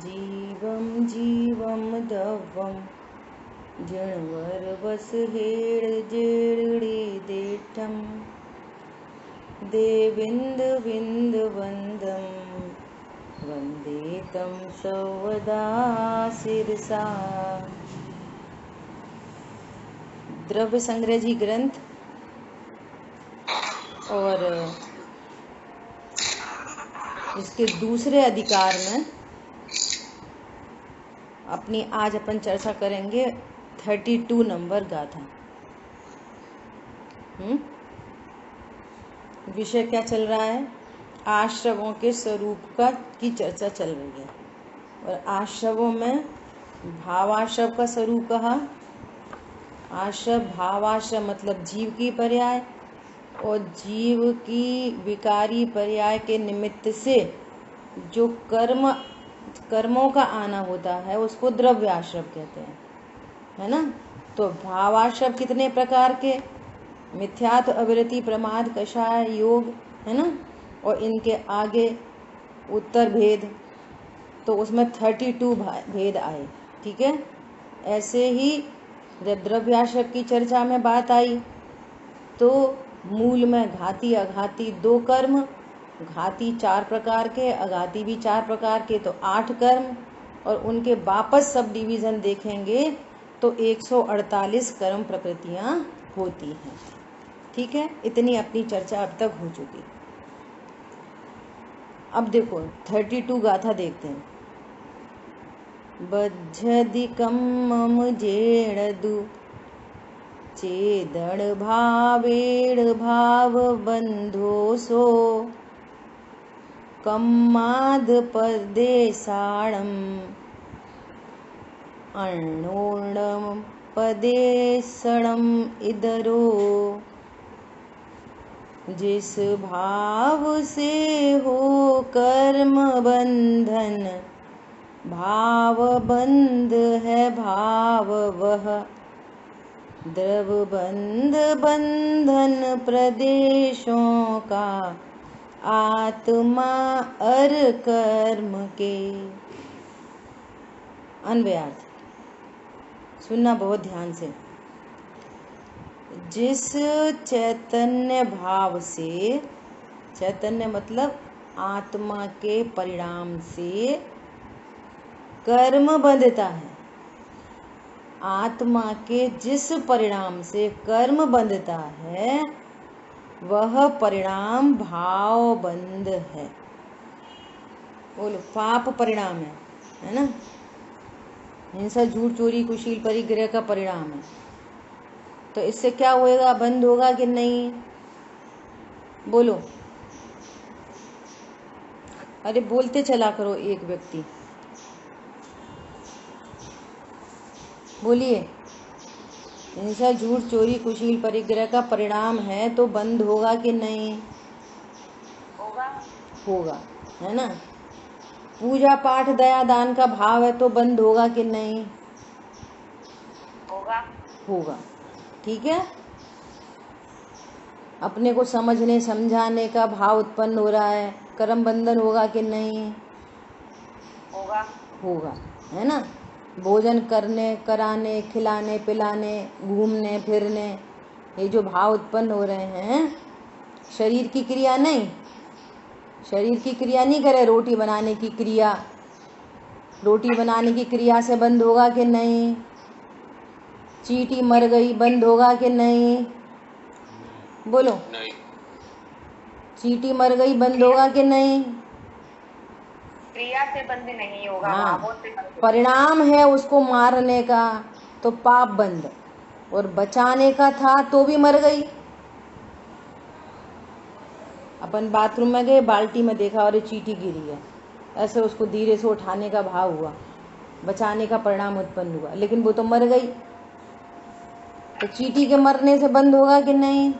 जीवं जीवं दवं जणवर जेड़े देठम देविंद विंद वंदम वंदे तम सवदा सिरसा। द्रव्य संग्रह जी ग्रंथ और इसके दूसरे अधिकार में अपनी आज अपन चर्चा करेंगे 32 नंबर गाथा। विषय क्या चल रहा है? आश्रवों के स्वरूप की चर्चा चल रही है। और आश्रवों में भावाश्रव का स्वरूप कहा। आश्रव भावाश्रव मतलब जीव की पर्याय, और जीव की विकारी पर्याय के निमित्त से जो कर्मों का आना होता है उसको द्रव्याश्रव कहते हैं, है ना। तो भावाश्रव कितने प्रकार के? मिथ्यात्व, अविरति, प्रमाद, कषाय, योग, है ना। और इनके आगे उत्तर भेद, तो उसमें 32 भेद आए। ठीक है। ऐसे ही जब द्रव्याश्रव की चर्चा में बात आई तो मूल में घाती अघाती 2 कर्म, घाती 4 प्रकार के, अघाती भी 4 प्रकार के, तो 8 कर्म। और उनके वापस सब डिवीजन देखेंगे तो 148 कर्म प्रकृतियां होती हैं। ठीक है। इतनी अपनी चर्चा अब तक हो चुकी। अब देखो 32 गाथा देखते हैं। बज्झदिकं मम जेड़दु चेदड़ भावेड़ भाव बंधोसो कम्माद पदेसाणम अर्णोर्णम पदेसणम इदरो। जिस भाव से हो कर्म बंधन भाव बंध है भाव वह। द्रव बंध बंधन प्रदेशों का आत्मा अर कर्म के। अन्वयार्थ सुनना बहुत ध्यान से। जिस चैतन्य भाव से, चैतन्य मतलब आत्मा के परिणाम से कर्म बंधता है, आत्मा के जिस परिणाम से कर्म बंधता है वह परिणाम भाव बंध है। बोलो, पाप परिणाम है ना। हिंसा, झूठ, चोरी, कुशील, परिग्रह का परिणाम है। तो इससे क्या होएगा? बंद होगा कि नहीं? बोलो। अरे बोलते चला करो एक व्यक्ति। बोलिए। हिंसा, झूठ, चोरी, कुशील, परिग्रह का परिणाम है तो बंद होगा कि नहीं? होगा, है ना। पूजा पाठ दया दान का भाव है तो बंद होगा कि नहीं? होगा। ठीक है। अपने को समझने समझाने का भाव उत्पन्न हो रहा है, कर्म बंधन होगा कि नहीं? होगा, है ना। भोजन करने, कराने, खिलाने, पिलाने, घूमने फिरने, ये जो भाव उत्पन्न हो रहे हैं, शरीर की क्रिया नहीं, शरीर की क्रिया नहीं करे। रोटी बनाने की क्रिया, रोटी बनाने की क्रिया से बंद होगा कि नहीं? चींटी मर गई, बंद होगा कि नहीं? बोलो। नहीं। चींटी मर गई, बंद होगा कि नहीं? क्रिया से बंद नहीं होगा। हाँ, परिणाम है उसको मारने का तो पाप बंद, और बचाने का था तो भी मर गई। अपन बाथरूम में गए, बाल्टी में देखा और चींटी गिरी है, ऐसे उसको धीरे से उठाने का भाव हुआ, बचाने का परिणाम उत्पन्न हुआ, लेकिन वो तो मर गई। तो चींटी के मरने से बंद होगा कि नहीं?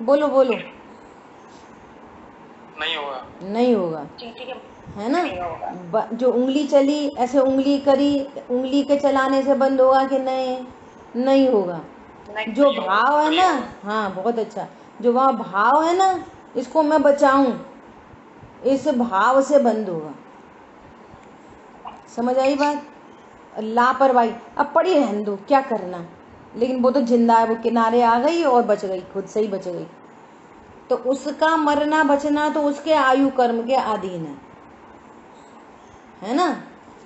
बोलो बोलो। नहीं होगा। नहीं होगा, है ना। जो उंगली चली, ऐसे उंगली करी, उंगली के चलाने से बंद होगा कि नहीं? नहीं होगा। जो भाव है ना, हाँ बहुत अच्छा, जो वहाँ भाव है ना, इसको मैं बचाऊं, इस भाव से बंद होगा। समझ आई बात? लापरवाही, अब पड़ी रहने दो, क्या करना, लेकिन वो तो जिंदा है, वो किनारे आ गई और बच गई, खुद से ही बच गई। तो उसका मरना बचना तो उसके आयु कर्म के अधीन है ना।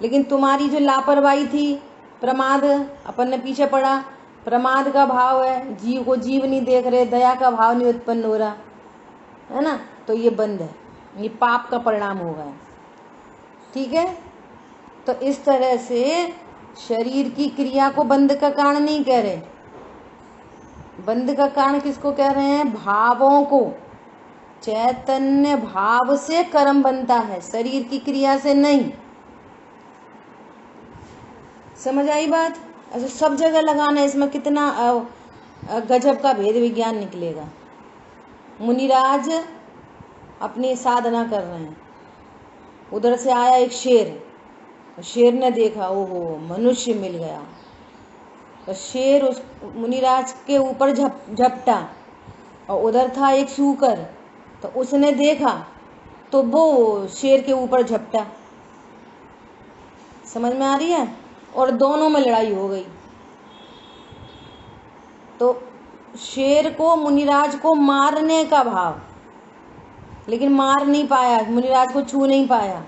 लेकिन तुम्हारी जो लापरवाही थी, प्रमाद, अपन ने पीछे पड़ा, प्रमाद का भाव है, जीव को जीव नहीं देख रहे, दया का भाव नहीं उत्पन्न हो रहा है ना, तो ये बंद है, ये पाप का परिणाम हो गया। ठीक है, तो इस तरह से शरीर की क्रिया को बंद का कारण नहीं कह रहे। बंद का कारण किसको कह रहे हैं? भावों को। चैतन्य भाव से कर्म बनता है, शरीर की क्रिया से नहीं। समझ आई बात? अच्छा, सब जगह लगाना, इसमें कितना गजब का भेद विज्ञान निकलेगा। मुनिराज अपनी साधना कर रहे हैं, उधर से आया एक शेर, शेर ने देखा, ओहो मनुष्य मिल गया, तो शेर उस मुनिराज के ऊपर झपटा, और उधर था एक सूकर, तो उसने देखा तो वो शेर के ऊपर झपटा। समझ में आ रही है? और दोनों में लड़ाई हो गई। तो शेर को, मुनिराज को मारने का भाव, लेकिन मार नहीं पाया, मुनिराज को छू नहीं पाया,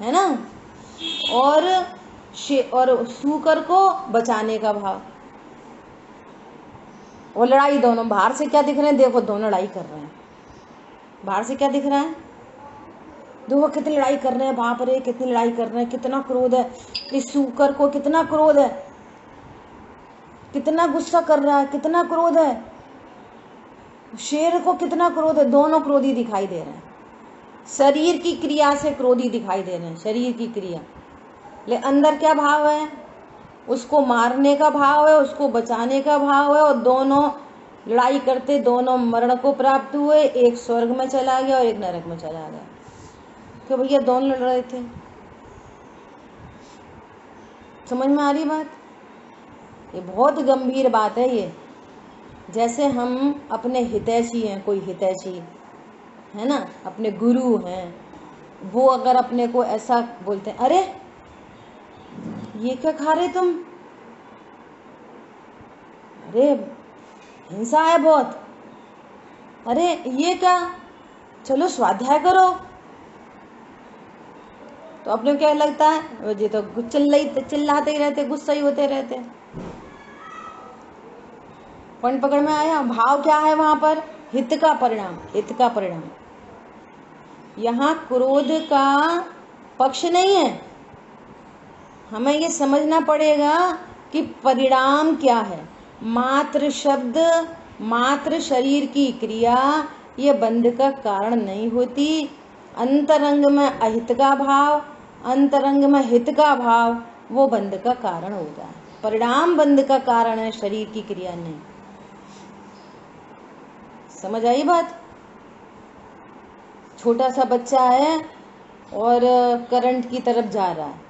है ना। और सूकर को बचाने का भाव, और लड़ाई दोनों। बाहर से क्या दिख रहे हैं? देखो, दोनों लड़ाई कर रहे हैं। बाहर से क्या दिख रहा है? देखो कितनी लड़ाई कर रहे हैं, बाप रे कितनी लड़ाई कर रहे हैं, कितना क्रोध है इस सूकर को, कितना क्रोध है, कितना गुस्सा कर रहा है, कितना क्रोध है, शेर को कितना क्रोध है। दोनों क्रोधी दिखाई दे रहे हैं, शरीर की क्रिया से क्रोधी दिखाई दे रहे हैं, शरीर की क्रिया। ले अंदर क्या भाव है? उसको मारने का भाव है, उसको बचाने का भाव है, और दोनों लड़ाई करते दोनों मरण को प्राप्त हुए। एक स्वर्ग में चला गया और एक नरक में चला गया, तो भैया दोनों लड़ रहे थे। समझ में आ रही बात? ये बहुत गंभीर बात है ये। जैसे हम अपने हितैषी हैं, कोई हितैषी है ना, अपने गुरु हैं, वो अगर अपने को ऐसा बोलते हैं, अरे ये क्या खा रहे तुम, अरे हिंसा है बहुत, अरे ये क्या, चलो स्वाध्याय करो, तो अपने को क्या लगता है? ये तो चिल्लाते ही रहते, गुस्सा ही होते रहते। पॉइंट पकड़ में आया? भाव क्या है वहां पर? हित का परिणाम, हित का परिणाम। यहाँ क्रोध का पक्ष नहीं है। हमें ये समझना पड़ेगा कि परिणाम क्या है। मात्र शब्द, मात्र शरीर की क्रिया ये बंध का कारण नहीं होती। अंतरंग में अहित का भाव, अंतरंग में हित का भाव, वो बंध का कारण होता है। परिणाम बंध का कारण है, शरीर की क्रिया नहीं। समझ आई बात? छोटा सा बच्चा है और करंट की तरफ जा रहा है,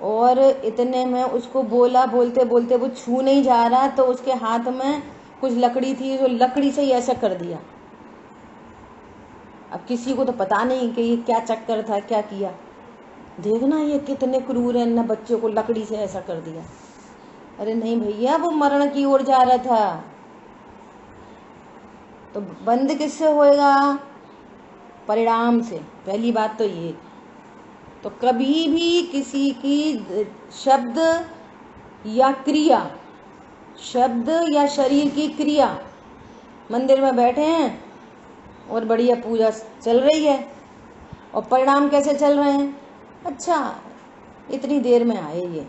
और इतने में उसको बोला, बोलते बोलते वो छू नहीं जा रहा, तो उसके हाथ में कुछ लकड़ी थी, जो लकड़ी से ही ऐसा कर दिया। अब किसी को तो पता नहीं कि ये क्या चक्कर था, क्या किया। देखना ये कितने क्रूर हैं ना, बच्चे को लकड़ी से ऐसा कर दिया। अरे नहीं भैया, वो मरण की ओर जा रहा था। तो बंद किससे होएगा? परिणाम से। पहली बात तो ये। तो कभी भी किसी की शब्द या क्रिया, शब्द या शरीर की क्रिया, मंदिर में बैठे हैं और बढ़िया पूजा चल रही है, और परिणाम कैसे चल रहे हैं? अच्छा इतनी देर में आए, ये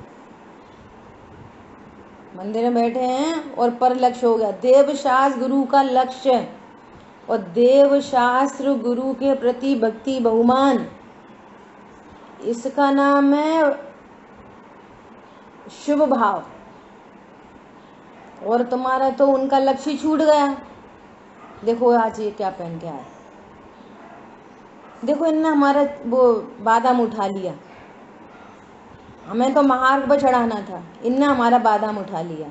मंदिर में बैठे हैं और पर लक्ष्य हो गया। देव शास्त्र गुरु का लक्ष्य, और देव शास्त्र गुरु के प्रति भक्ति बहुमान, इसका नाम है शुभ भाव। और तुम्हारा तो उनका लक्ष्य छूट गया। देखो आज ये क्या पहन के आया, देखो इनने हमारा वो बादाम उठा लिया, हमें तो महार्ग पर चढ़ाना था, इनने हमारा बादाम उठा लिया।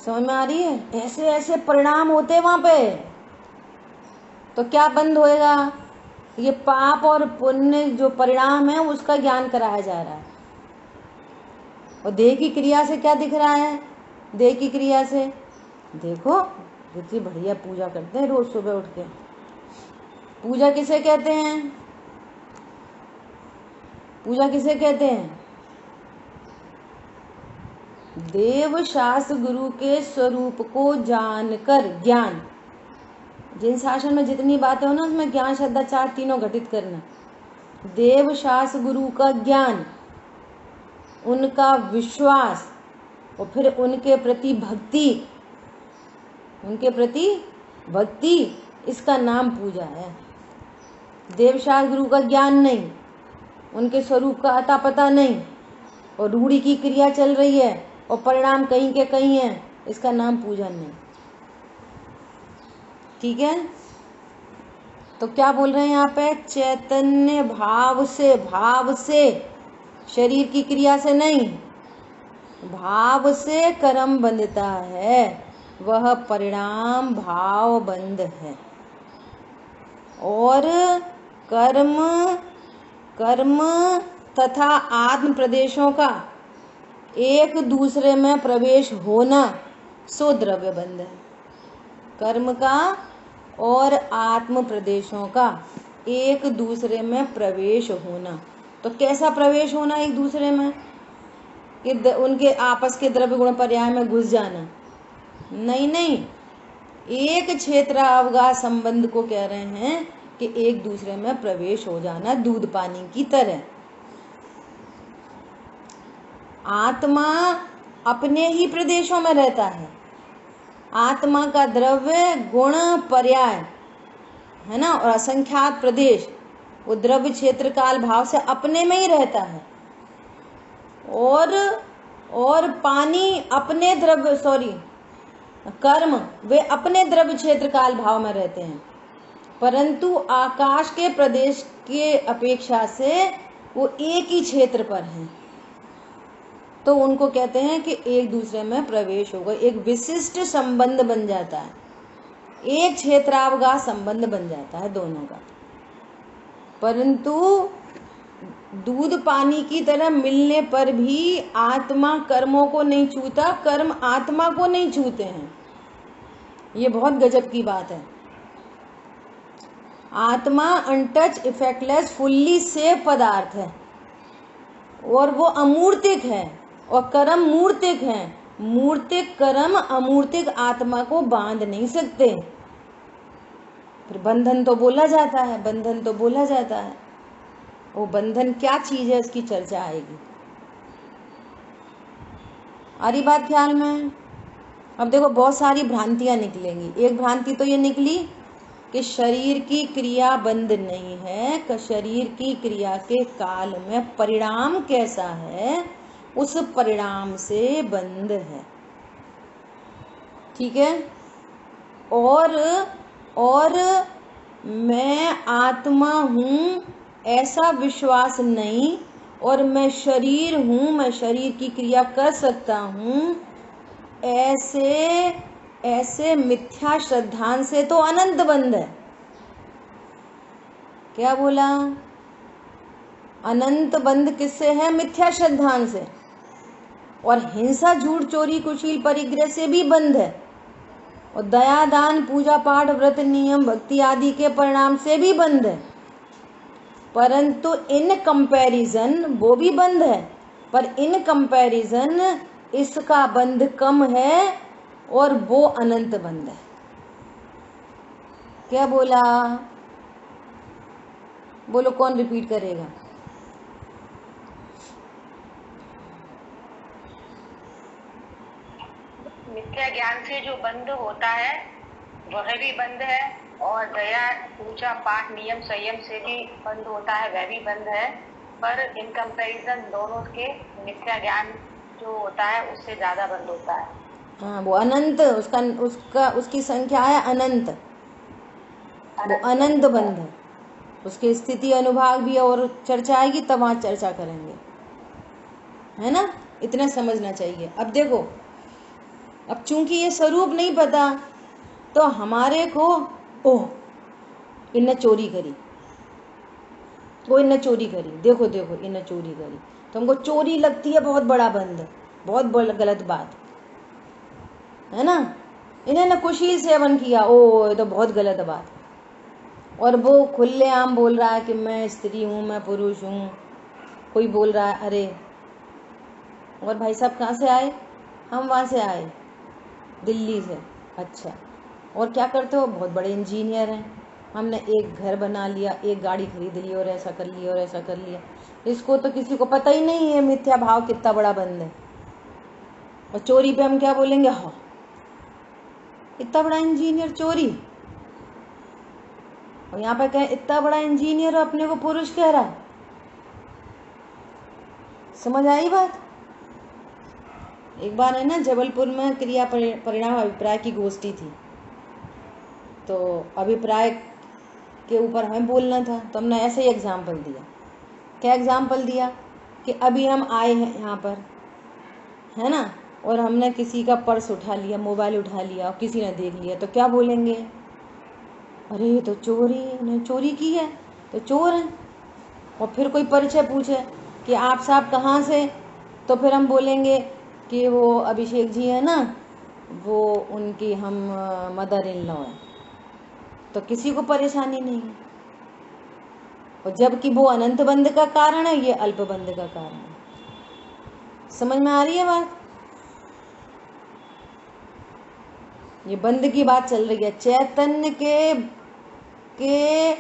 समझ में आ रही है? ऐसे ऐसे परिणाम होते वहां पे। तो क्या बंद होएगा? ये पाप और पुण्य जो परिणाम है उसका ज्ञान कराया जा रहा है। और देह की क्रिया से क्या दिख रहा है? देह की क्रिया से देखो कितनी बढ़िया पूजा करते हैं रोज सुबह उठ के। पूजा किसे कहते हैं? पूजा किसे कहते हैं? देव शास्त्र गुरु के स्वरूप को जानकर ज्ञान, जिन शासन में जितनी बातें हो ना उसमें ज्ञान श्रद्धा चार तीनों घटित करना। देव शास्त्र गुरु का ज्ञान, उनका विश्वास और फिर उनके प्रति भक्ति, उनके प्रति भक्ति, इसका नाम पूजा है। देव शास्त्र गुरु का ज्ञान नहीं, उनके स्वरूप का अता पता नहीं, और रूढ़ी की क्रिया चल रही है और परिणाम कहीं के कहीं है, इसका नाम पूजन नहीं। ठीक है, तो क्या बोल रहे हैं यहाँ पे? चैतन्य भाव से, भाव से, शरीर की क्रिया से नहीं, भाव से कर्म बंधता है, वह परिणाम भाव बंध है। और कर्म कर्म तथा आत्म प्रदेशों का एक दूसरे में प्रवेश होना सो द्रव्य बंध है। कर्म का और आत्म प्रदेशों का एक दूसरे में प्रवेश होना, तो कैसा प्रवेश होना एक दूसरे में? कि उनके आपस के द्रव्य गुण पर्याय में घुस जाना? नहीं नहीं, एक क्षेत्रावगाह संबंध को कह रहे हैं कि एक दूसरे में प्रवेश हो जाना, दूध पानी की तरह। आत्मा अपने ही प्रदेशों में रहता है। आत्मा का द्रव्य गुण पर्याय है ना, और असंख्यात प्रदेश, वो द्रव्य क्षेत्र काल भाव से अपने में ही रहता है। और पानी अपने द्रव्य कर्म वे अपने द्रव्य क्षेत्र काल भाव में रहते हैं, परंतु आकाश के प्रदेश के अपेक्षा से वो एक ही क्षेत्र पर हैं, तो उनको कहते हैं कि एक दूसरे में प्रवेश होगा, एक विशिष्ट संबंध बन जाता है, एक क्षेत्रावगाह संबंध बन जाता है दोनों का। परंतु दूध पानी की तरह मिलने पर भी आत्मा कर्मों को नहीं छूता, कर्म आत्मा को नहीं छूते हैं। ये बहुत गजब की बात है। आत्मा अनटच इफेक्टलेस फुल्ली सेफ पदार्थ है और वो अमूर्तिक है, और कर्म मूर्तिक है। मूर्तिक कर्म अमूर्तिक आत्मा को बांध नहीं सकते। फिर बंधन तो बोला जाता है, बंधन तो बोला जाता है, वो बंधन क्या चीज है इसकी चर्चा आएगी। आ रही बात ख्याल में? अब देखो बहुत सारी भ्रांतियां निकलेंगी। एक भ्रांति तो ये निकली कि शरीर की क्रिया बंद नहीं है, शरीर की क्रिया के काल में परिणाम कैसा है उस परिणाम से बंद है। ठीक है, और मैं आत्मा हूँ ऐसा विश्वास नहीं, और मैं शरीर हूँ, मैं शरीर की क्रिया कर सकता हूँ, ऐसे मिथ्या श्रद्धान से तो अनंत बंध है। क्या बोला? अनंत बंध किससे है? मिथ्या श्रद्धान से। और हिंसा झूठ चोरी कुशील परिग्रह से भी बंध है, और दया दान पूजा पाठ व्रत नियम भक्ति आदि के परिणाम से भी बंध है। परंतु इन कंपैरिजन वो भी बंध है, पर इन कंपैरिजन इसका बंध कम है और वो अनंत बंध है। क्या बोला? बोलो, कौन रिपीट करेगा? मिथ्या ज्ञान से जो बंध होता है वह भी बंध है, और दया पूजा पाठ नियम संयम से भी बंध होता है, वह भी बंध है। पर इन कंपैरिजन दोनों के मिथ्या ज्ञान जो होता है उससे ज्यादा बंध होता है। हाँ, वो अनंत, उसकी संख्या है अनंत, वो अनंत बंध है। उसकी स्थिति अनुभाग भी और चर्चा आएगी, तब वहाँ चर्चा करेंगे, है ना? इतना समझना चाहिए। अब देखो, अब चूंकि ये स्वरूप नहीं पता तो हमारे को ओह इनने चोरी करी, वो इन्हें चोरी करी, देखो देखो इन्हें चोरी करी, तो हमको चोरी लगती है बहुत बड़ा बंद, बहुत गलत बात है ना। इन्होंने कुशील सेवन किया, ओ ये तो बहुत गलत बात। और वो खुलेआम बोल रहा है कि मैं स्त्री हूँ, मैं पुरुष हूँ। कोई बोल रहा है अरे, और भाई साहब कहाँ से आए? हम वहाँ से आए, दिल्ली से। अच्छा, और क्या करते हो? बहुत बड़े इंजीनियर हैं। हमने एक घर बना लिया, एक गाड़ी खरीद ली, और ऐसा कर लिया और ऐसा कर लिया। इसको तो किसी को पता ही नहीं है मिथ्या भाव कितना बड़ा बंद है। और चोरी पे हम क्या बोलेंगे? हाँ, इतना बड़ा इंजीनियर चोरी। और यहाँ पे कहें इतना बड़ा इंजीनियर अपने को पुरुष कह रहा है। समझ आई बात? एक बार है ना जबलपुर में क्रिया परिणाम अभिप्राय की गोष्ठी थी, तो अभिप्राय के ऊपर हमें बोलना था, तो हमने ऐसे ही एग्जाम्पल दिया। क्या एग्जाम्पल दिया? कि अभी हम आए हैं यहाँ पर, है ना, और हमने किसी का पर्स उठा लिया, मोबाइल उठा लिया, और किसी ने देख लिया, तो क्या बोलेंगे? अरे ये तो चोरी, ने चोरी की है, तो चोर है। और फिर कोई परिचय पूछे कि आप साहब कहाँ से, तो फिर हम बोलेंगे कि वो अभिषेक जी है ना, वो उनकी हम मदर इन लॉ है। तो किसी को परेशानी नहीं है। और जबकि वो अनंत बंध का कारण है, ये अल्प बंध का कारण है। समझ में आ रही है बात? ये बंध की बात चल रही है। चैतन्य के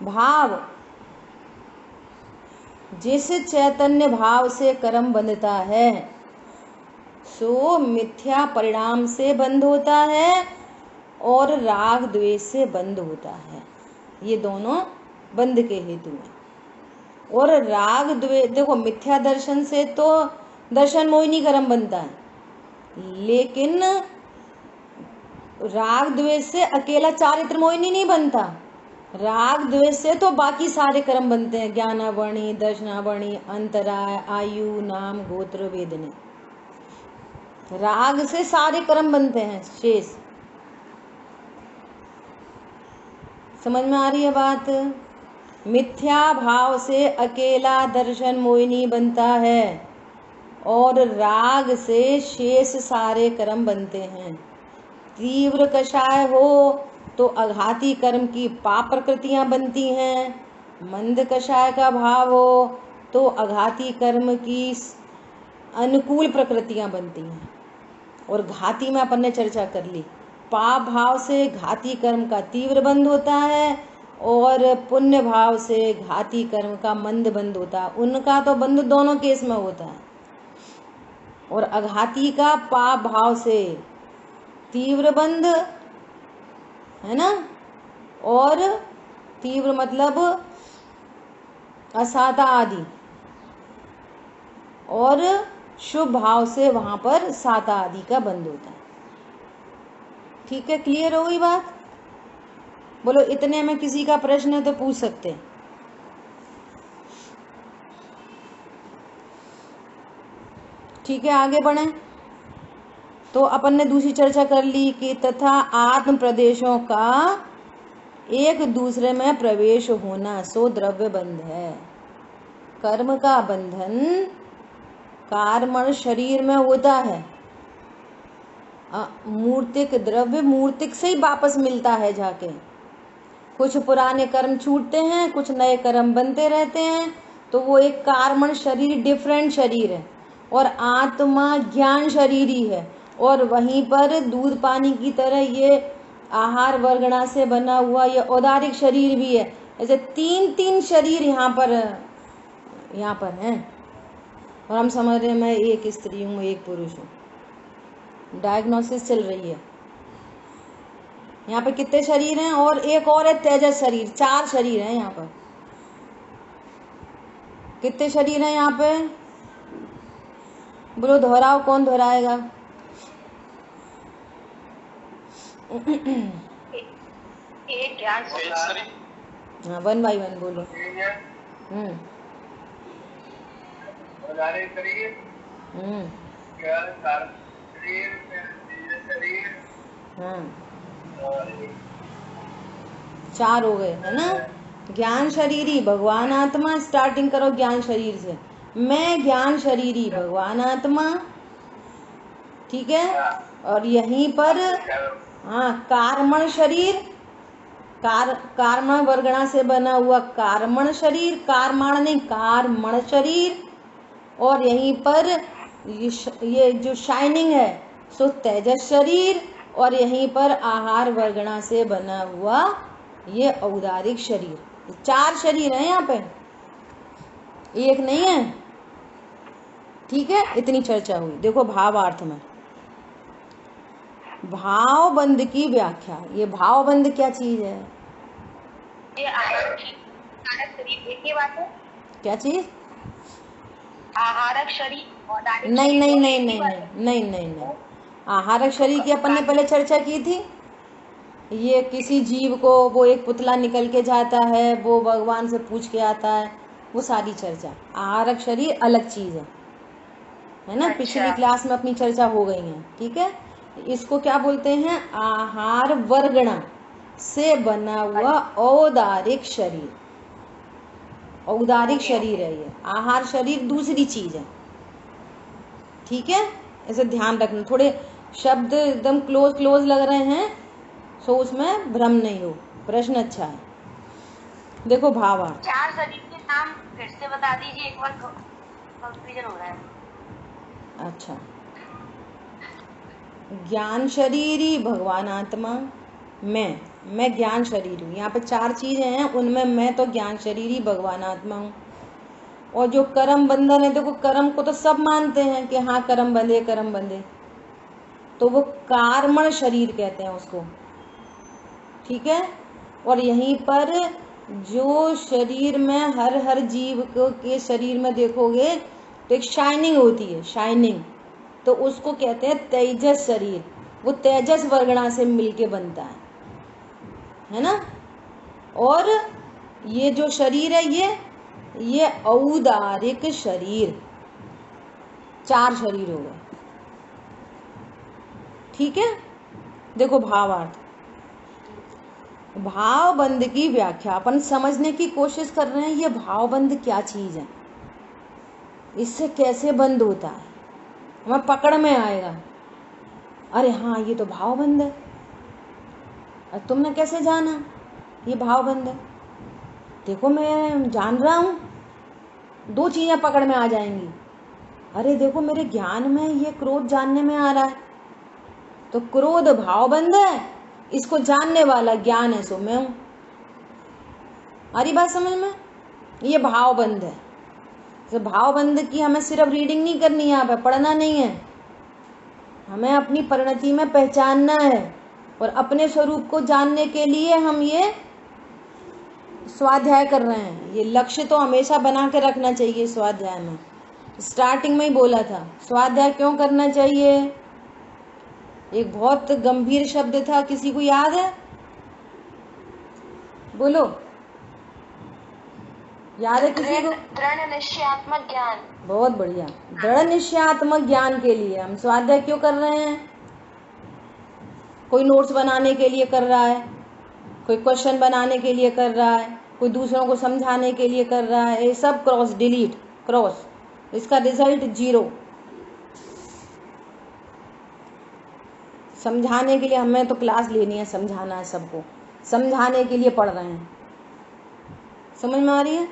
भाव, जिस चैतन्य भाव से कर्म बंधता है सो मिथ्या परिणाम से बंध होता है और राग द्वेष से बंध होता है। ये दोनों बंध के हेतु हैं। और राग द्वेष, देखो मिथ्या दर्शन से तो दर्शन मोहिनी कर्म बनता है, लेकिन राग द्वेष से अकेला चारित्र मोहिनी नहीं बनता। राग द्वेष से तो बाकी सारे कर्म बनते हैं, ज्ञानावरणी, दर्शनावरणी, अंतराय, आयु, नाम, गोत्र, वेदने। राग से सारे कर्म बनते हैं शेष। समझ में आ रही है बात? मिथ्या भाव से अकेला दर्शन मोहिनी बनता है और राग से शेष सारे कर्म बनते हैं। तीव्र कषाय हो तो अघाती कर्म की पाप प्रकृतियां बनती हैं। मंद कषाय का भाव हो तो अघाती कर्म की अनुकूल प्रकृतियां बनती हैं। और घाती में अपन ने चर्चा कर ली, पाप भाव से घाती कर्म का तीव्र बंध होता है और पुण्य भाव से घाती कर्म का मंद बंध होता है। उनका तो बंध दोनों केस में होता है। और अघाती का पाप भाव से तीव्र बंध है ना, और तीव्र मतलब असाता आदि, और शुभ भाव से वहां पर साता आदि का बंध होता है। ठीक है, क्लियर हो गई बात? बोलो, इतने में किसी का प्रश्न है तो पूछ सकते हैं। ठीक है, आगे बढ़े। तो अपन ने दूसरी चर्चा कर ली कि तथा आत्म प्रदेशों का एक दूसरे में प्रवेश होना सो द्रव्य बंध है। कर्म का बंधन कार्मण शरीर में होता है, मूर्तिक द्रव्य मूर्तिक से ही वापस मिलता है जाके। कुछ पुराने कर्म छूटते हैं, कुछ नए कर्म बनते रहते हैं, तो वो एक कार्मण शरीर डिफरेंट शरीर है, और आत्मा ज्ञान शरीर ही है। और वहीं पर दूध पानी की तरह ये आहार वर्गणा से बना हुआ ये औदारिक शरीर भी है। ऐसे तीन तीन शरीर यहाँ पर हैं, और हम समझ रहे हैं मैं एक स्त्री हूँ, एक पुरुष हूँ। डायग्नोसिस चल रही है। यहाँ पे कितने शरीर हैं? और एक और है तेजस शरीर। 4 शरीर हैं यहाँ पर। कितने शरीर हैं यहाँ पे? बोलो, दोहराओ, कौन दोहराएगा? एक ज्ञान शरीर। हाँ, 1 बाय 1 बोलो। हाँ, 4 हो गए है ना। ज्ञान शरीरी भगवान आत्मा, स्टार्टिंग करो ज्ञान शरीर से। मैं ज्ञान शरीरी भगवान आत्मा, ठीक है। और यहीं पर हाँ कार्मण शरीर, कार्मण वर्गणा से बना हुआ कार्मण शरीर, कारमाण नहीं कार्मण शरीर। और यहीं पर ये जो शाइनिंग है सो तेजस शरीर। और यहीं पर आहार वर्गणा से बना हुआ ये औदारिक शरीर। 4 शरीर है यहाँ पे, एक नहीं है, ठीक है। इतनी चर्चा हुई। देखो भावार्थ में भावबंध की व्याख्या। ये भावबंध क्या चीज है? ये आहारक शरीर एक ही बात है। क्या चीज? आहारक शरीर और नहीं नहीं नहीं नहीं नहीं नहीं नहीं नहीं। आहारक शरीर की अपन ने पहले चर्चा की थी। ये किसी जीव को वो एक पुतला निकल के जाता है, वो भगवान से पूछ के आता है, वो सारी चर्चा। आहारक शरीर अलग चीज है ना। पिछली क्लास में अपनी चर्चा हो गई है, ठीक है। इसको क्या बोलते हैं? आहार वर्गणा से बना हुआ औदारिक शरीर। औदारिक शरीर है ये, आहार शरीर दूसरी चीज है, ठीक है। ऐसे ध्यान रखना, थोड़े शब्द एकदम क्लोज क्लोज लग रहे हैं सो उसमें भ्रम नहीं हो। प्रश्न अच्छा है। देखो भावार्थ। 4 शरीर के नाम फिर से बता दीजिए, एक बार कंफ्यूजन हो रहा है। अच्छा, ज्ञान शरीरी भगवान आत्मा, मैं ज्ञान शरीर हूँ। यहाँ पे 4 चीजें हैं, उनमें मैं तो ज्ञान शरीरी भगवान आत्मा हूँ। और जो कर्म बंधन है, देखो कर्म को तो सब मानते हैं कि हाँ कर्म बंधे कर्म बंधे, तो वो कार्मण शरीर कहते हैं उसको, ठीक है। और यहीं पर जो शरीर में हर जीव के शरीर में देखोगे तो एक शाइनिंग होती है, शाइनिंग, तो उसको कहते हैं तेजस शरीर। वो तेजस वर्गणा से मिलके बनता है ना। और ये जो शरीर है ये औदारिक शरीर। 4 शरीर हो गए, ठीक है। देखो भावार्थ। भावबंध की व्याख्या अपन समझने की कोशिश कर रहे हैं। ये भावबंध क्या चीज है, इससे कैसे बंद होता है, हमें पकड़ में आएगा। अरे हाँ ये तो भावबंध है। और तुमने कैसे जाना ये भावबंध है? देखो मैं जान रहा हूं, 2 चीजें पकड़ में आ जाएंगी। अरे देखो मेरे ज्ञान में ये क्रोध जानने में आ रहा है, तो क्रोध भावबंध है, इसको जानने वाला ज्ञान है सो मैं हूं। हमारी बात समझ में? ये भावबंध है। तो भावबंध की हमें सिर्फ रीडिंग नहीं करनी है, यहाँ पे पढ़ना नहीं है, हमें अपनी परिणति में पहचानना है। और अपने स्वरूप को जानने के लिए हम ये स्वाध्याय कर रहे हैं। ये लक्ष्य तो हमेशा बना के रखना चाहिए। स्वाध्याय में स्टार्टिंग में ही बोला था, स्वाध्याय क्यों करना चाहिए। एक बहुत गंभीर शब्द था, किसी को याद है? बोलो, याद है किसी को? दृढ़ निश्चयात्मक ज्ञान। बहुत बढ़िया। दृढ़ निश्चयात्मक ज्ञान के लिए हम स्वाध्याय क्यों कर रहे हैं? कोई नोट्स बनाने के लिए कर रहा है, कोई क्वेश्चन बनाने के लिए कर रहा है, कोई दूसरों को समझाने के लिए कर रहा है। ये सब क्रॉस, डिलीट, क्रॉस, इसका रिजल्ट 0। समझाने के लिए हमें तो क्लास लेनी है, समझाना है सबको, समझाने के लिए पढ़ रहे हैं। समझ में आ रही है?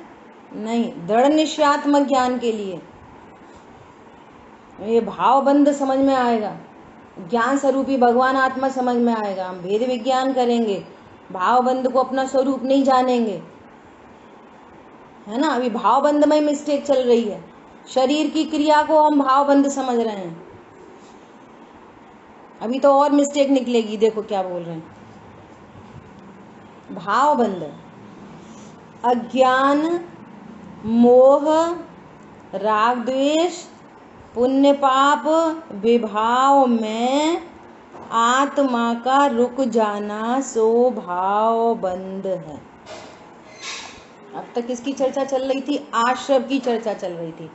नहीं, दृढ़ निश्चयात्मक ज्ञान के लिए। ये भावबंध समझ में आएगा, ज्ञान स्वरूपी भगवान आत्मा समझ में आएगा। हम भेद विज्ञान करेंगे, भावबंध को अपना स्वरूप नहीं जानेंगे, है ना। अभी भावबंध में मिस्टेक चल रही है, शरीर की क्रिया को हम भावबंध समझ रहे हैं। अभी तो और मिस्टेक निकलेगी, देखो क्या बोल रहे हैं। भावबंध अज्ञान, मोह, राग द्वेष, पुण्य पाप, विभाव में आत्मा का रुक जाना सो भावबंध है। अब तक किसकी चर्चा चल रही थी? आश्रव की चर्चा चल रही थी।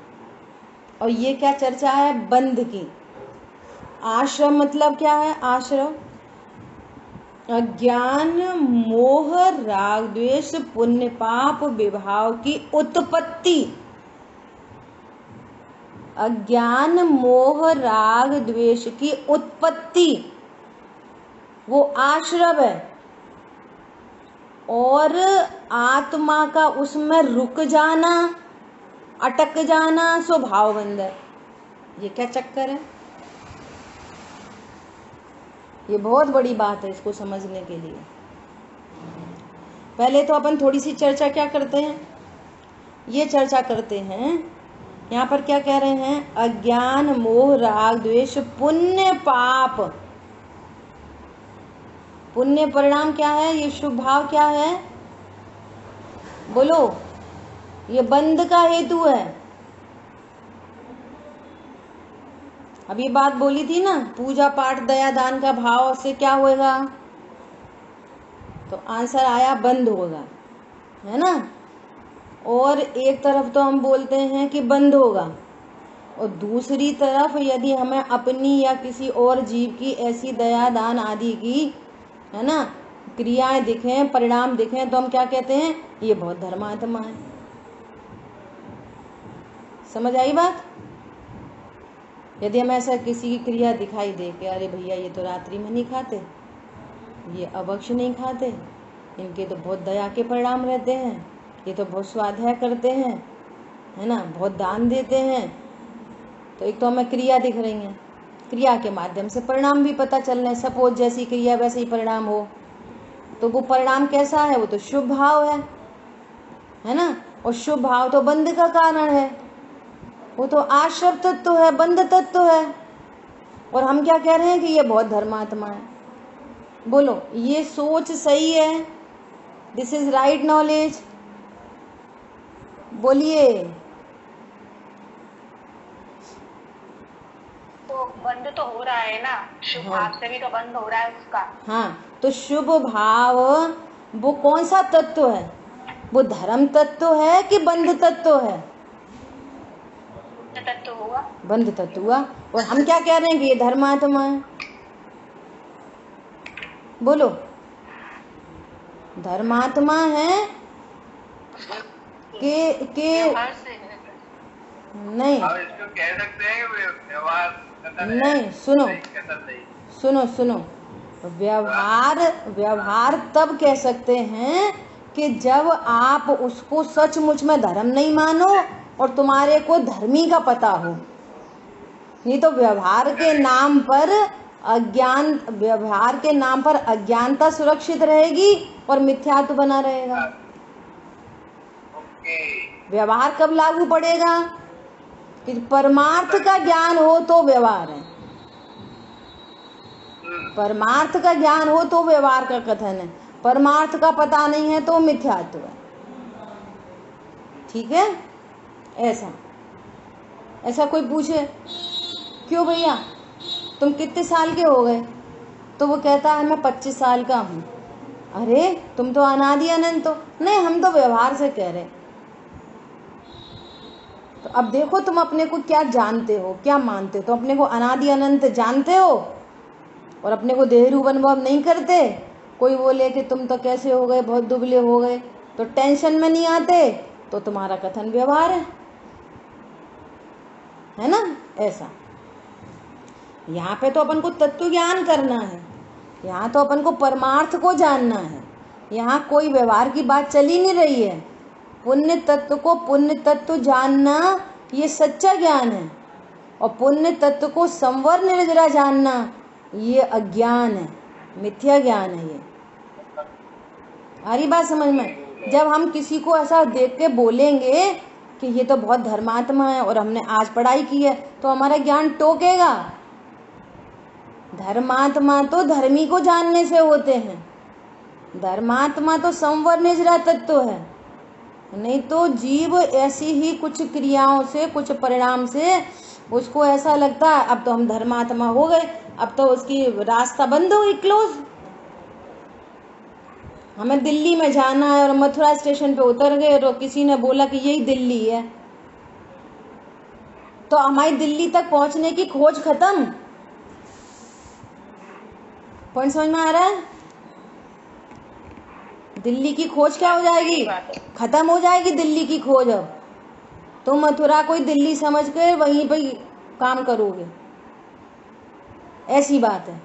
और ये क्या चर्चा है? बंध की। आश्रम मतलब क्या है? आश्रव अज्ञान मोह राग द्वेष पुण्य पाप विभाव की उत्पत्ति। अज्ञान मोह राग द्वेष की उत्पत्ति वो आश्रव है, और आत्मा का उसमें रुक जाना, अटक जाना स्वभाव बंद है। ये क्या चक्कर है? ये बहुत बड़ी बात है इसको समझने के लिए। पहले तो अपन थोड़ी सी चर्चा क्या करते हैं, ये चर्चा करते हैं। यहाँ पर क्या कह रहे हैं? अज्ञान मोह राग द्वेष पुण्य पाप। पुण्य परिणाम क्या है? ये शुभ भाव क्या है? बोलो। ये बंध का हेतु है। अब ये बात बोली थी ना, पूजा पाठ दया दान का भाव से क्या होगा? तो आंसर आया बंद होगा, है ना। और एक तरफ तो हम बोलते हैं कि बंद होगा, और दूसरी तरफ यदि हमें अपनी या किसी और जीव की ऐसी दया दान आदि की, है ना, क्रियाएं दिखें, परिणाम दिखें, तो हम क्या कहते हैं? ये बहुत धर्मात्मा है। समझ आई बात? यदि हमें ऐसा किसी की क्रिया दिखाई दे कि अरे भैया ये तो रात्रि में नहीं खाते, ये अभक्ष नहीं खाते, इनके तो बहुत दया के परिणाम रहते हैं, ये तो बहुत स्वाध्याय करते हैं, है ना, बहुत दान देते हैं, तो एक तो हमें क्रिया दिख रही है, क्रिया के माध्यम से परिणाम भी पता चल रहे हैं। सपोज जैसी क्रिया वैसे ही परिणाम हो, तो वो परिणाम कैसा है? वो तो शुभ भाव है ना। और शुभ भाव तो बंध का कारण है, वो तो आश्रव तत्व है, बंध तत्व है। और हम क्या कह रहे हैं कि ये बहुत धर्मात्मा है। बोलो, ये सोच सही है? This is right knowledge? बोलिए। तो बंद तो हो रहा है ना, शुभ भाव से भी तो बंद हो रहा है उसका। हाँ, तो शुभ भाव वो कौन सा तत्व है? वो धर्म तत्व है कि बंध तत्व है? तत्व हुआ, बंध तत्व हुआ। और हम क्या कह रहे हैं कि ये धर्मात्मा है। बोलो, धर्मात्मा है के नहीं? इसको कह सकते हैं व्यवहार नहीं, सुनो। व्यवहार तब कह सकते हैं कि जब आप उसको सचमुच में धर्म नहीं मानो और तुम्हारे को धर्मी का पता हो। नहीं तो व्यवहार के नाम पर अज्ञानता सुरक्षित रहेगी और मिथ्यात्व बना रहेगा। व्यवहार कब लागू पड़ेगा? कि परमार्थ का ज्ञान हो तो व्यवहार है, परमार्थ का ज्ञान हो तो व्यवहार का कथन है, परमार्थ का पता नहीं है तो मिथ्यात्व है। ठीक है? ऐसा कोई पूछे क्यों भैया तुम कितने साल के हो गए, तो वो कहता है मैं 25 साल का हूँ। अरे तुम तो अनादि अनंत हो। नहीं, हम तो व्यवहार से कह रहे। तो अब देखो तुम अपने को क्या जानते हो, क्या मानते हो? तो अपने को अनादि अनंत जानते हो और अपने को देहरूप अनुभव नहीं करते। कोई बोले कि तुम तो कैसे हो गए, बहुत दुबले हो गए, तो टेंशन में नहीं आते, तो तुम्हारा कथन व्यवहार है ना। ऐसा यहाँ पे तो अपन को तत्व ज्ञान करना है, यहाँ तो अपन को परमार्थ को जानना है। यहाँ कोई व्यवहार की बात चली नहीं रही है। पुण्य तत्व को पुण्य तत्व जानना ये सच्चा ज्ञान है, और पुण्य तत्व को संवर निर्जरा जानना ये अज्ञान है, मिथ्या ज्ञान है। ये हरी बात समझ में? जब हम किसी को ऐसा देख के बोलेंगे कि ये तो बहुत धर्मात्मा है और हमने आज पढ़ाई की है, तो हमारा ज्ञान टोकेगा। धर्मात्मा तो धर्मी को जानने से होते हैं, धर्मात्मा तो संवर निजरा तत्व है। नहीं तो जीव ऐसी ही कुछ क्रियाओं से, कुछ परिणाम से उसको ऐसा लगता है अब तो हम धर्मात्मा हो गए, अब तो उसकी रास्ता बंद हो गई, क्लोज। हमें दिल्ली में जाना है और मथुरा स्टेशन पे उतर गए और किसी ने बोला कि यही दिल्ली है, तो हमारी दिल्ली तक पहुंचने की खोज खत्म। पॉइंट समझ में आ रहा है? दिल्ली की खोज क्या हो जाएगी, खत्म हो जाएगी दिल्ली की खोज। अब तो मथुरा कोई दिल्ली समझ के वहीं पे काम करोगे, ऐसी बात है।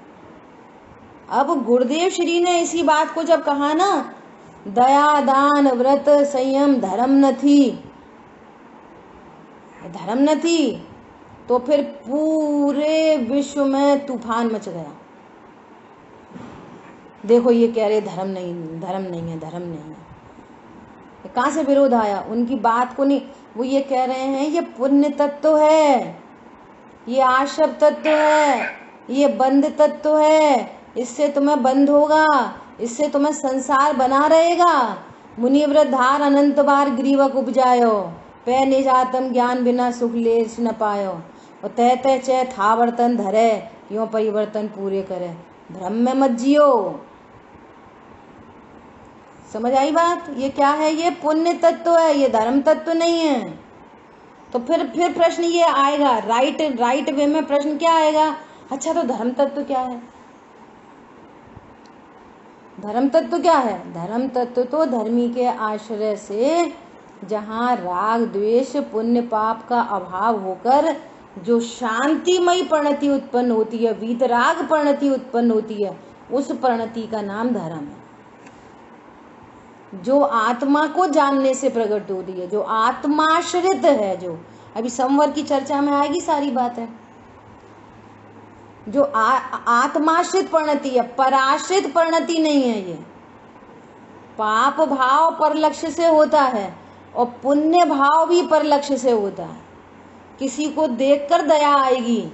अब गुरुदेव श्री ने इसी बात को जब कहा ना, दया दान व्रत संयम धर्म न थी, तो फिर पूरे विश्व में तूफान मच गया। देखो ये कह रहे धर्म नहीं है। कहाँ से विरोध आया, उनकी बात को नहीं। वो ये कह रहे हैं ये पुण्य तत्व है, ये आश्रव तत्व है, ये बंध तत्व है, इससे तुम्हें बंध होगा, इससे तुम्हें संसार बना रहेगा। मुनिव्रत धार अनंत बार ग्रीवक उपजायो, पै निजातम ज्ञान बिना सुख लेश न पायो, और तय तय चय था वर्तन धरे, क्यों परिवर्तन पूरे करे, भ्रम में मत जियो। समझ आई बात? ये क्या है, ये पुण्य तत्व है, ये धर्म तत्व नहीं है। तो फिर प्रश्न ये आएगा, राइट वे में प्रश्न क्या आएगा, अच्छा तो धर्म तत्व क्या है? धर्म तत्व क्या है? धर्म तत्व तो धर्मी के आश्रय से जहाँ राग द्वेष पुण्य पाप का अभाव होकर जो शांतिमयी परिणति उत्पन्न होती है, वीतराग परिणति उत्पन्न होती है, उस परिणति का नाम धर्म है। जो आत्मा को जानने से प्रकट होती है, जो आत्माश्रित है, जो अभी संवर की चर्चा में आएगी सारी बात है, जो आत्माश्रित परिणति है, पराश्रित परिणति नहीं है। ये पाप भाव पर लक्ष्य से होता है और पुण्य भाव भी पर लक्ष्य से होता है। किसी को देखकर दया आएगी,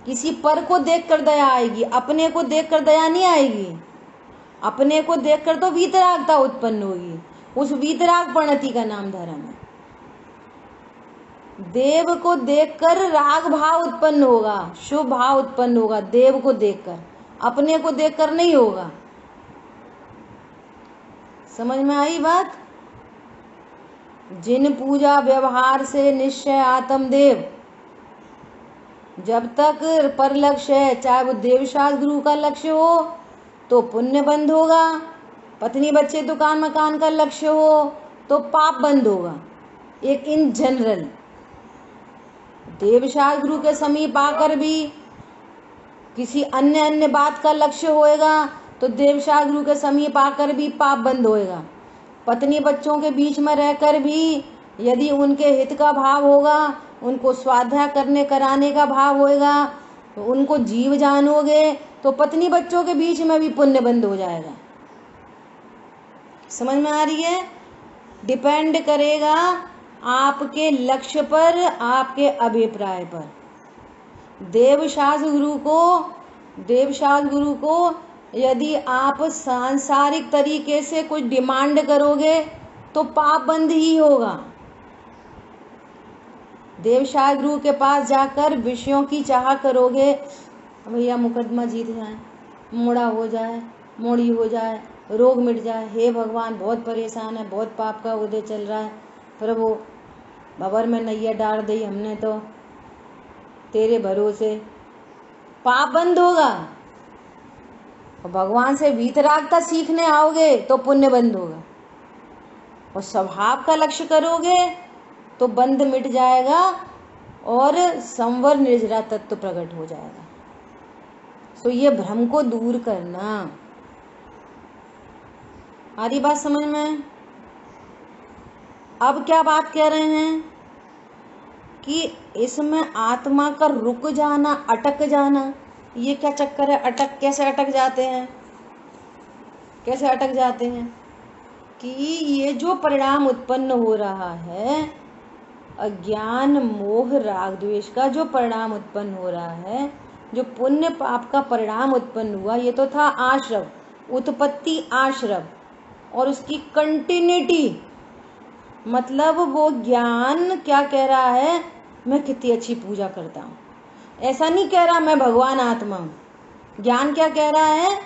किसी पर को देखकर दया आएगी, अपने को देखकर दया नहीं आएगी। अपने को देखकर तो वीतरागता उत्पन्न होगी, उस वीतराग परिणति का नाम धर्म है। देव को देखकर राग भाव उत्पन्न होगा, शुभ भाव उत्पन्न होगा, देव को देखकर, अपने को देखकर नहीं होगा। समझ में आई बात? जिन पूजा व्यवहार से निश्चय आत्म देव, जब तक पर लक्ष्य है, चाहे वो देवशास्त्र गुरु का लक्ष्य हो तो पुण्य बंद होगा, पत्नी बच्चे दुकान मकान का लक्ष्य हो तो पाप बंद होगा। एक इन जनरल देवशास्त्र गुरु के समीप आकर भी किसी अन्य बात का लक्ष्य होएगा तो देवशास्त्र गुरु के समीप आकर भी पाप बंद होएगा। पत्नी बच्चों के बीच में रहकर भी यदि उनके हित का भाव होगा, उनको स्वाध्याय करने कराने का भाव होएगा, उनको जीव जानोगे तो पत्नी बच्चों के बीच में भी पुण्य बंद हो जाएगा। समझ में आ रही है? डिपेंड करेगा आपके लक्ष्य पर, आपके अभिप्राय पर। देवशास्त्र गुरु को यदि आप सांसारिक तरीके से कुछ डिमांड करोगे तो पाप बंद ही होगा। देवशास्त्र गुरु के पास जाकर विषयों की चाह करोगे, भैया मुकदमा जीत जाए, मोड़ा हो जाए, मोड़ी हो जाए, रोग मिट जाए, हे भगवान बहुत परेशान है, बहुत पाप का उदय चल रहा है, प्रभु भंवर में नैया डाल दी हमने तो तेरे भरोसे, पाप बंद होगा। और भगवान से वीतरागता सीखने आओगे तो पुण्य बंद होगा। और स्वभाव का लक्ष्य करोगे तो बंध मिट जाएगा और संवर निर्जरा तत्व प्रकट हो जाएगा। तो ये भ्रम को दूर करना। आ रही बात समझ में? अब क्या बात कह रहे हैं कि इसमें आत्मा का रुक जाना, अटक जाना, ये क्या चक्कर है? कैसे अटक जाते हैं? कैसे अटक जाते हैं कि ये जो परिणाम उत्पन्न हो रहा है, अज्ञान मोह राग द्वेष का जो परिणाम उत्पन्न हो रहा है, जो पुण्य पाप का परिणाम उत्पन्न हुआ, ये तो था आश्रव, उत्पत्ति आश्रव, और उसकी कंटिन्यूटी। मतलब वो ज्ञान क्या कह रहा है, मैं कितनी अच्छी पूजा करता हूँ, ऐसा नहीं कह रहा मैं भगवान आत्मा हूँ। ज्ञान क्या कह रहा है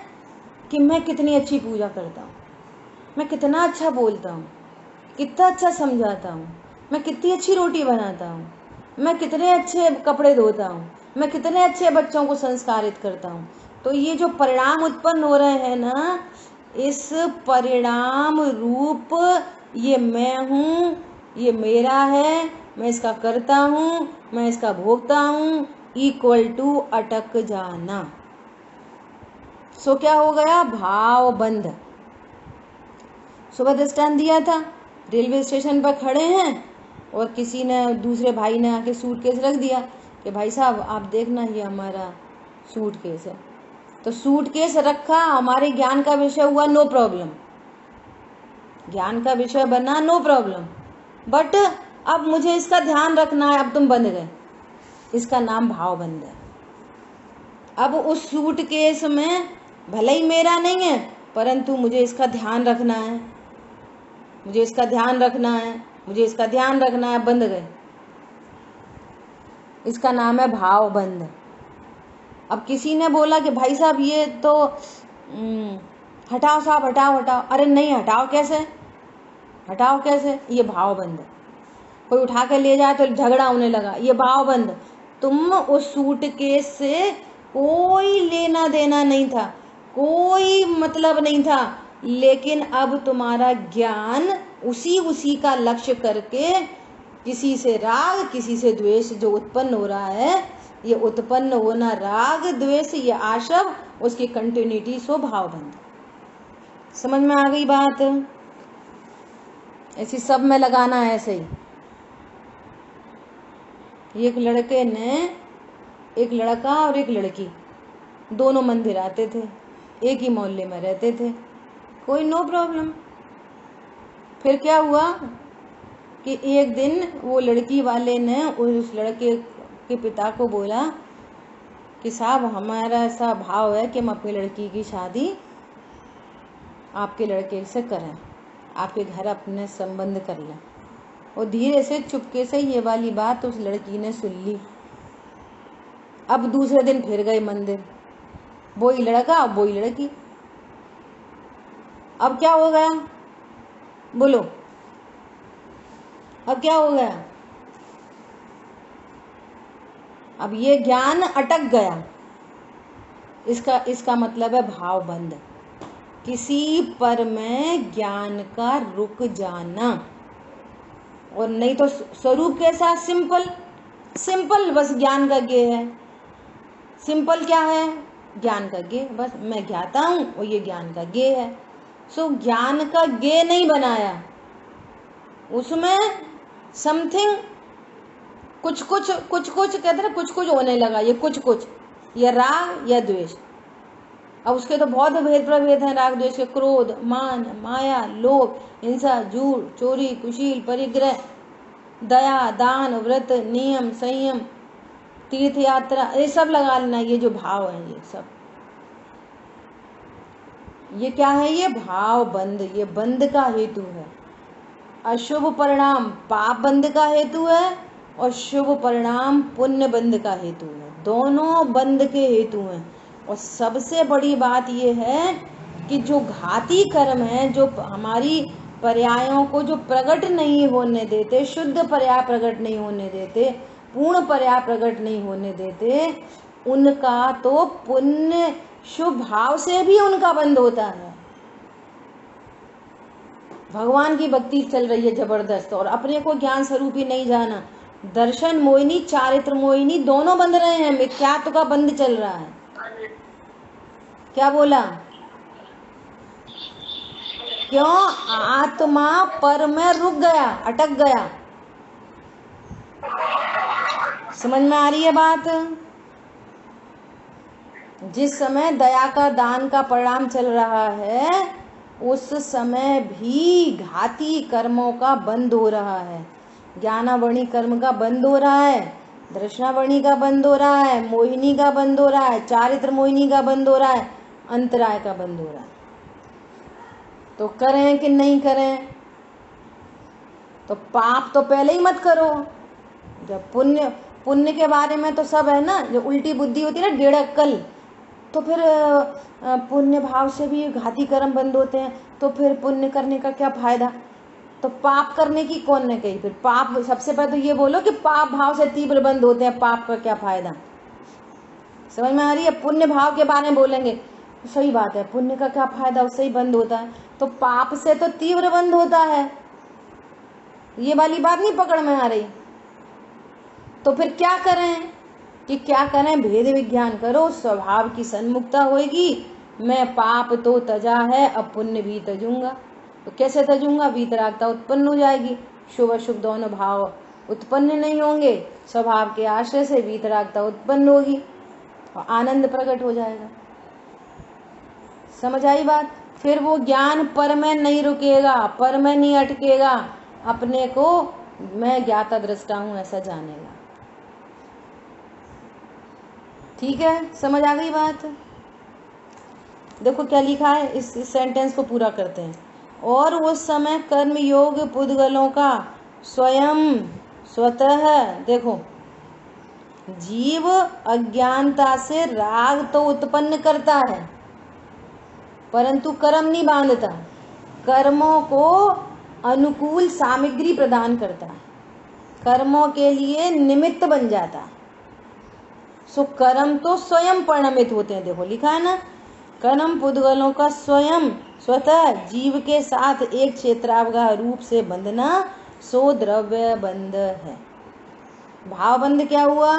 कि मैं कितनी अच्छी पूजा करता हूँ, मैं कितना अच्छा बोलता हूँ, कितना अच्छा समझाता हूँ, मैं कितनी अच्छी रोटी बनाता हूँ, मैं कितने अच्छे कपड़े धोता हूँ, मैं कितने अच्छे बच्चों को संस्कारित करता हूँ। तो ये जो परिणाम उत्पन्न हो रहे हैं ना, इस परिणाम रूप ये मैं हूँ, ये मेरा है, मैं इसका करता हूँ, मैं इसका भोगता हूँ, इक्वल टू अटक जाना। सो क्या हो गया? भाव बंध। सुबह दृष्टांत दिया था, रेलवे स्टेशन पर खड़े हैं और किसी ने, दूसरे भाई ने आके सूटकेस रख दिया कि भाई साहब आप देखना ये हमारा सूटकेस है। तो सूटकेस रखा, हमारे ज्ञान का विषय हुआ, नो प्रॉब्लम, ज्ञान का विषय बना, नो प्रॉब्लम। बट अब मुझे इसका ध्यान रखना है, अब तुम बंध गए, इसका नाम भाव बंध है। अब उस सूटकेस में भले ही मेरा नहीं है, परंतु मुझे इसका ध्यान रखना है, मुझे इसका ध्यान रखना है, मुझे इसका ध्यान रखना है, बंध गए। इसका नाम है भाव बंध। अब किसी ने बोला कि भाई साहब ये तो हटाओ साहब, हटाओ हटाओ। अरे नहीं, हटाओ कैसे, हटाओ कैसे? ये भाव बंध। कोई उठा के ले जाए तो झगड़ा होने लगा, ये भाव बंध। तुम उस सूटकेस से कोई लेना देना नहीं था, कोई मतलब नहीं था, लेकिन अब तुम्हारा ज्ञान उसी का लक्ष्य करके किसी से राग, किसी से द्वेष जो उत्पन्न हो रहा है, ये उत्पन्न होना राग द्वेष, ये आशव, उसकी कंटिन्यूटी सो भाव बंध। समझ में आ गई बात? ऐसी सब में लगाना है ऐसे ही। एक लड़के ने, एक लड़का और एक लड़की दोनों मंदिर आते थे, एक ही मोहल्ले में रहते थे, कोई नो प्रॉब्लम। फिर क्या हुआ कि एक दिन वो लड़की वाले ने उस लड़के के पिता को बोला कि साहब हमारा ऐसा भाव है कि हम अपनी लड़की की शादी आपके लड़के से करें, आपके घर अपने संबंध कर लें। और धीरे से चुपके से ये वाली बात उस लड़की ने सुन ली। अब दूसरे दिन फिर गए मंदिर, वही लड़का वही लड़की। अब क्या हो गया बोलो, अब क्या हो गया? अब ये ज्ञान अटक गया, इसका मतलब है भाव बंध। किसी पर में ज्ञान का रुक जाना। और नहीं तो स्वरूप कैसा? सिंपल, सिंपल, बस ज्ञान का ज्ञेय है। सिंपल क्या है? ज्ञान का ज्ञेय, बस मैं ज्ञाता हूं और ये ज्ञान का ज्ञेय है। सो ज्ञान का ज्ञेय नहीं बनाया, उसमें समथिंग कुछ कहते हैं, कुछ होने लगा। ये कुछ ये राग या द्वेष। अब उसके तो बहुत भेद प्रभेद हैं राग द्वेष के। क्रोध, मान, माया, लोभ, हिंसा, झूठ, चोरी, कुशील, परिग्रह, दया, दान, व्रत, नियम, संयम, तीर्थ यात्रा, ये सब लगा लेना। ये जो भाव है ये सब, ये क्या है? ये भाव बंध, ये बंध का हेतु है। अशुभ परिणाम पाप बंध का हेतु है और शुभ परिणाम पुण्य बंध का हेतु है। दोनों बंध के हेतु हैं। और सबसे बड़ी बात यह है कि जो घाती कर्म है, जो हमारी पर्यायों को जो प्रकट नहीं होने देते, शुद्ध पर्याय प्रकट नहीं होने देते, पूर्ण पर्याय प्रकट नहीं होने देते, उनका तो पुण्य शुभ भाव से भी उनका बंध होता है। भगवान की भक्ति चल रही है जबरदस्त और अपने को ज्ञान स्वरूप ही नहीं जाना, दर्शन मोहिनी, चारित्र मोहिनी दोनों बंध रहे हैं, मिथ्यात्व का बंध चल रहा है। क्या बोला? क्यों? आत्मा पर में रुक गया, अटक गया। समझ में आ रही है बात? जिस समय दया का दान का परिणाम चल रहा है, उस समय भी घाती कर्मों का बंद हो रहा है। ज्ञानावरणी कर्म का बंद हो रहा है, दर्शनावरणी का बंद हो रहा है, मोहिनी का बंद हो रहा है, चारित्र मोहिनी का बंद हो रहा है, अंतराय का बंद हो रहा है। तो करें कि नहीं करें? तो पाप तो पहले ही मत करो। जब पुण्य के बारे में तो सब है ना, जो उल्टी बुद्धि होती है ना, डेढ़ अक्कल, तो फिर पुण्य भाव से भी घाती कर्म बंद होते हैं, तो फिर पुण्य करने का क्या फायदा? तो पाप करने की कौन ने कही? फिर पाप, सबसे पहले तो ये बोलो कि पाप भाव से तीव्र बंद होते हैं, पाप का क्या फायदा? समझ में आ रही है? पुण्य भाव के बारे में बोलेंगे। सही बात है, पुण्य का क्या फायदा, उससे ही बंद होता है। तो पाप से तो तीव्र बंद होता है, ये वाली बात नहीं पकड़ में आ रही। तो फिर क्या करें कि क्या करें, भेद विज्ञान करो, स्वभाव की सन्मुखता होगी। मैं पाप तो तजा है, अब पुण्य भी तजूंगा। तो कैसे तजूंगा, वीतरागता उत्पन्न हो जाएगी, शुभ अशुभ दोनों भाव उत्पन्न नहीं होंगे, स्वभाव के आश्रय से वीतरागता उत्पन्न होगी और आनंद प्रकट हो जाएगा। समझ आई बात। फिर वो ज्ञान पर में नहीं रुकेगा, पर में नहीं अटकेगा, अपने को मैं ज्ञाता दृष्टा हूं ऐसा जानेगा। ठीक है, समझ आ गई बात। देखो क्या लिखा है, इस सेंटेंस को पूरा करते हैं। और उस समय कर्म योग पुद्गलों का स्वयं स्वतः, देखो जीव अज्ञानता से राग तो उत्पन्न करता है परंतु कर्म नहीं बांधता, कर्मों को अनुकूल सामग्री प्रदान करता है, कर्मों के लिए निमित्त बन जाता है। सो कर्म तो स्वयं परिणमित होते हैं, देखो लिखा है ना, कर्म पुद्गलों का स्वयं स्वतः जीव के साथ एक क्षेत्रावगाह रूप से बंधना सो द्रव्य बंध है। भाव बंध क्या हुआ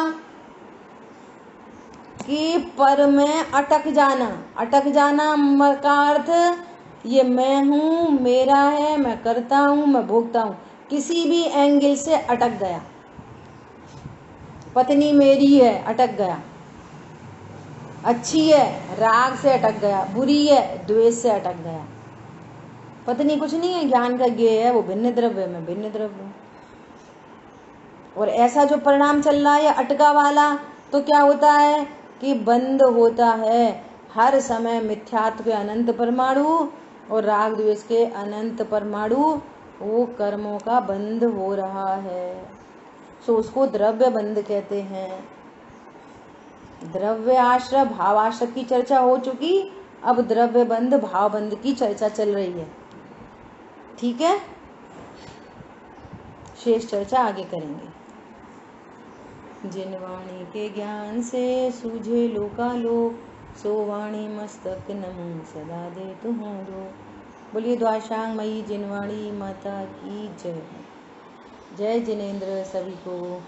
कि पर में अटक जाना, अटक जाना का अर्थ ये मैं हूँ, मेरा है, मैं करता हूँ, मैं भोगता हूँ, किसी भी एंगल से अटक गया। पत्नी मेरी है, अटक गया, अच्छी है राग से अटक गया, बुरी है द्वेष से अटक गया। पत्नी कुछ नहीं है, ज्ञान का ज्ञेय है, वो भिन्न द्रव्य में भिन्न द्रव्य। और ऐसा जो परिणाम चल रहा है अटका वाला, तो क्या होता है कि बंद होता है हर समय मिथ्यात्व के अनंत परमाणु और राग द्वेष के अनंत परमाणु, वो कर्मों का बंद हो रहा है। सो उसको द्रव्य बंद कहते हैं। द्रव्य आश्रय भाव आश्रय की चर्चा हो चुकी, अब द्रव्य बंद भाव बंद की चर्चा चल रही है। ठीक है, शेष चर्चा आगे करेंगे। जिन वाणी के ज्ञान से सूझे लोकालोक, सो वाणी मस्तक नमो सदा दे तुहों दो। बोलिए द्वाशांग मई जिनवाणी माता की जय। जय जिनेन्द्र, सभी को